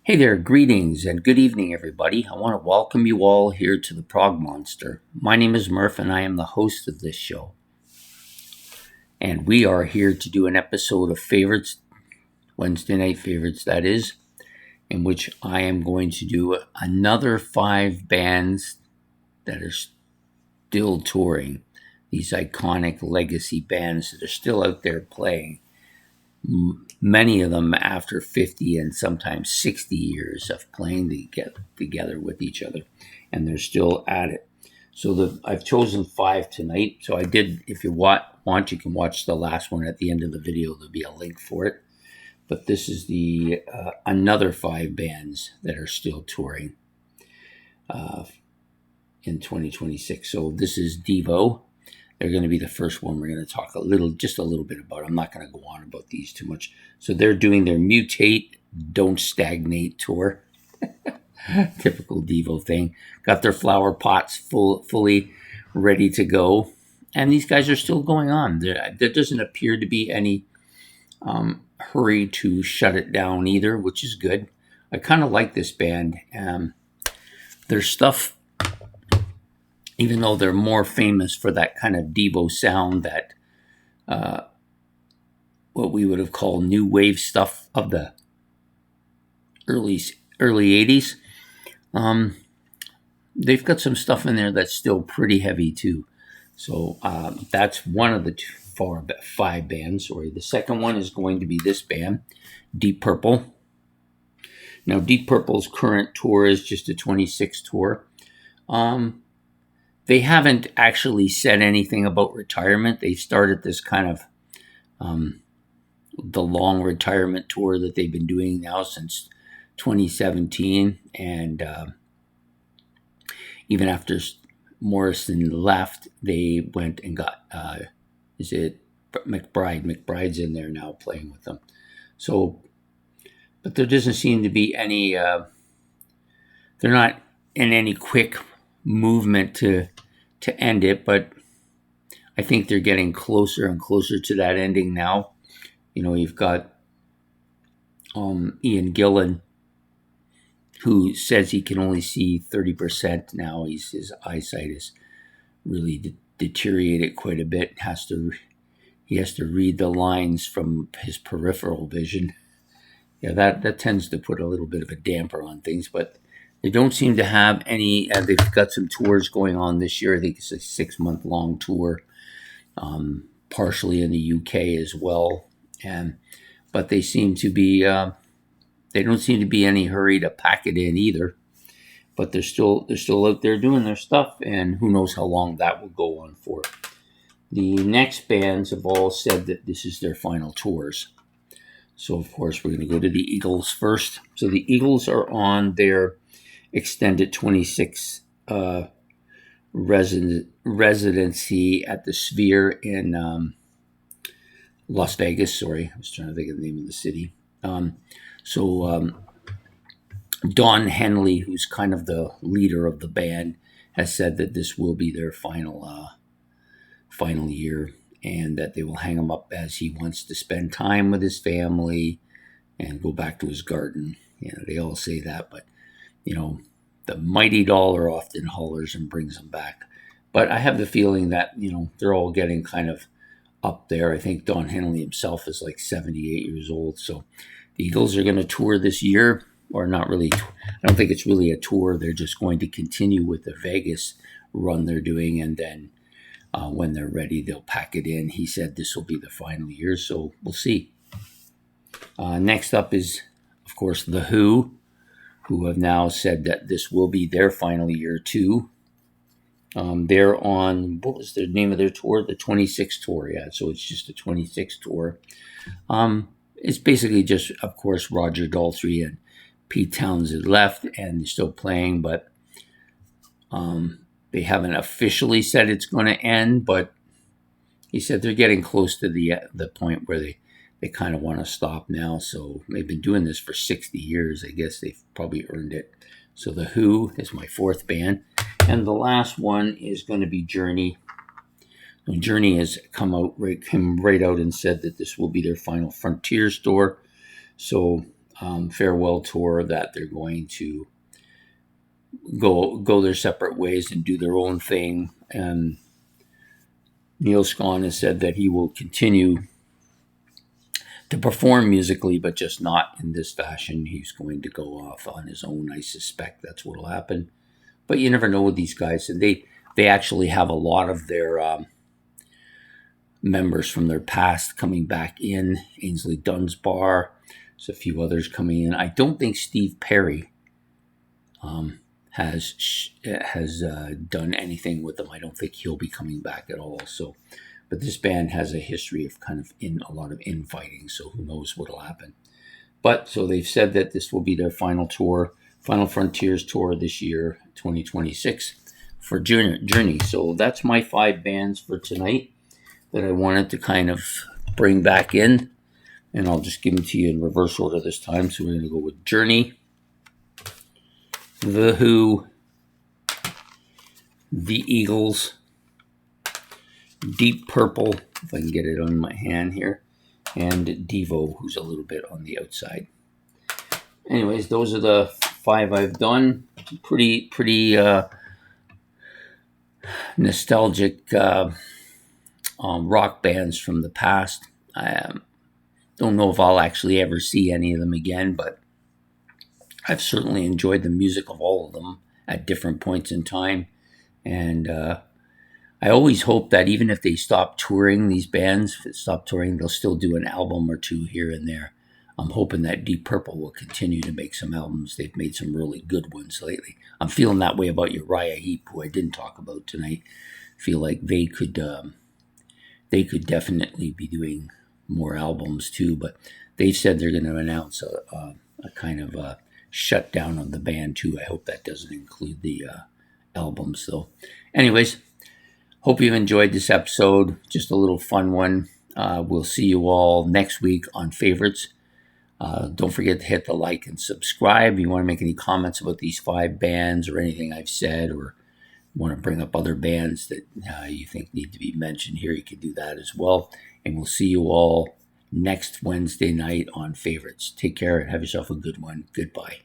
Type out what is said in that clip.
Hey there, greetings and good evening, everybody. I want to welcome you all here to the Prog Monster. My name is Murph, and I am the host of this show. And we are here to do an episode of Favorites, Wednesday Night Favorites, that is, in which I am going to do another 5 bands that are still touring, these iconic legacy bands that are still out there playing. Many of them after 50 and sometimes 60 years of playing together with each other, and they're still at it. So I've chosen 5 tonight. So I did, if you want, you can watch the last one at the end of the video. There'll be a link for it. But this is the another 5 bands that are still touring in 2026. So this is Devo. They're going to be the first one we're going to talk just a little bit about. I'm not going to go on about these too much. So they're doing their Mutate, Don't Stagnate tour. Typical Devo thing. Got their flower pots fully ready to go. And these guys are still going on. There doesn't appear to be any hurry to shut it down either, which is good. I kind of like this band. Their stuff, even though they're more famous for that kind of Devo sound, that what we would have called new wave stuff of the early 80s, they've got some stuff in there that's still pretty heavy too. So that's one of the 5 bands. Sorry, the second one is going to be this band, Deep Purple. Now, Deep Purple's current tour is just a 26 tour. They haven't actually said anything about retirement. They've started this kind of the long retirement tour that they've been doing now since 2017. And even after Morrison left, they went and got, is it McBride? McBride's in there now playing with them. So, but there doesn't seem to be any, they're not in any quick movement to end it, but I think they're getting closer and closer to that ending now. You know, you've got Ian Gillan, who says he can only see 30% now. His eyesight is really deteriorated quite a bit. He has to read the lines from his peripheral vision. Yeah, that tends to put a little bit of a damper on things, but they don't seem to have any. They've got some tours going on this year. I think it's a 6-month-long tour, partially in the UK as well. But they seem to be. They don't seem to be any hurry to pack it in either. But they're still out there doing their stuff, and who knows how long that will go on for. The next bands have all said that this is their final tours. So of course we're going to go to the Eagles first. So the Eagles are on their extended 26 residency at the Sphere in Las Vegas. Sorry, I was trying to think of the name of the city. Don Henley, who's kind of the leader of the band, has said that this will be their final year, and that they will hang him up as he wants to spend time with his family and go back to his garden. You know, they all say that, but you know, the mighty dollar often hollers and brings them back. But I have the feeling that, you know, they're all getting kind of up there. I think Don Henley himself is like 78 years old. So the Eagles are going to tour this year, or not really. I don't think it's really a tour. They're just going to continue with the Vegas run they're doing, and then when they're ready, they'll pack it in. He said this will be the final year, so we'll see. Next up is, of course, The Who have now said that this will be their final year too. They're on, what was the name of their tour? The 26 tour, yeah. So it's just a 26 tour. It's basically just, of course, Roger Daltrey and Pete Townsend left, and they're still playing, but they haven't officially said it's going to end, but he said they're getting close to the point where they kind of want to stop now. So they've been doing this for 60 years. I guess they've probably earned it. So The Who is my 4th band. And the last one is going to be Journey. And Journey has come right out and said that this will be their final Frontiers tour. So farewell tour that they're going to go their separate ways and do their own thing. And Neil Scott has said that he will continue to perform musically, but just not in this fashion. He's going to go off on his own. I suspect that's what will happen. But you never know with these guys. And they actually have a lot of their members from their past coming back in. Ainsley Dunsbar. There's a few others coming in. I don't think Steve Perry has done anything with them. I don't think he'll be coming back at all. So, but this band has a history of kind of a lot of infighting. So who knows what'll happen. But so they've said that this will be their final tour, Final Frontiers tour this year, 2026 for Journey. So that's my 5 bands for tonight that I wanted to kind of bring back in. And I'll just give them to you in reverse order this time. So we're going to go with Journey, The Who, The Eagles, Deep Purple, if I can get it on my hand here, and Devo, who's a little bit on the outside. Anyways, those are the 5 I've done. Pretty nostalgic rock bands from the past. I don't know if I'll actually ever see any of them again, but I've certainly enjoyed the music of all of them at different points in time. And I always hope that even if they stop touring, these bands, if they stop touring, they'll still do an album or two here and there. I'm hoping that Deep Purple will continue to make some albums. They've made some really good ones lately. I'm feeling that way about Uriah Heep, who I didn't talk about tonight. I feel like they could definitely be doing more albums too, but they've said they're going to announce a kind of a shutdown of the band too. I hope that doesn't include the albums though. Anyways, hope you've enjoyed this episode. Just a little fun one. We'll see you all next week on Favorites. Don't forget to hit the like and subscribe. If you want to make any comments about these 5 bands or anything I've said, or want to bring up other bands that you think need to be mentioned here, you can do that as well. And we'll see you all next Wednesday night on Favorites. Take care and have yourself a good one. Goodbye.